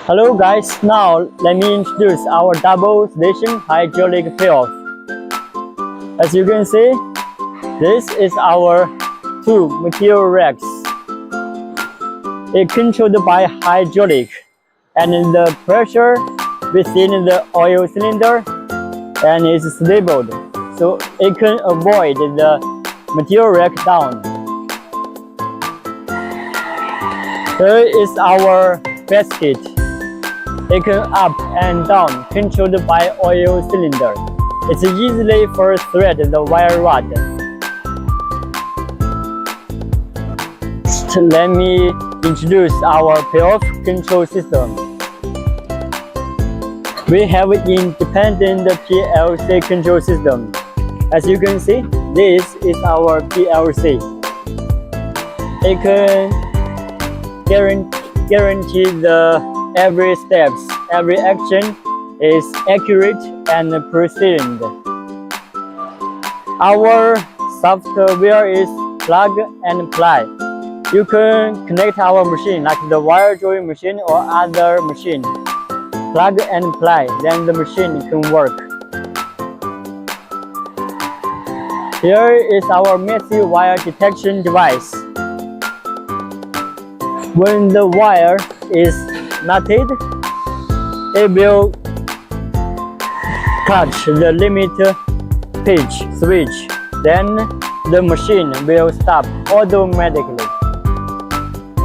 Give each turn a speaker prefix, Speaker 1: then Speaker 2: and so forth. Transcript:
Speaker 1: Hello guys, now let me introduce our double station hydraulic payoff. As you can see, this is our two material racks. It's controlled by hydraulic, and the pressure within the oil cylinder and is stable, so it can avoid the material rack down. Here is our basket. It can up and down, controlled by oil cylinder. It's easily for thread the wire rod. Let me introduce our payoff control system. We have an independent PLC control system. As you can see, this is our PLC. It can guarantee every steps, every action is accurate and precision. Our software is plug and play. You can connect our machine like the wire drawing machine or other machine. Plug and play, then the machine can work. Here is our massive wire detection device. When the wire is knotted, it will touch the limit pitch switch. Then the machine will stop automatically.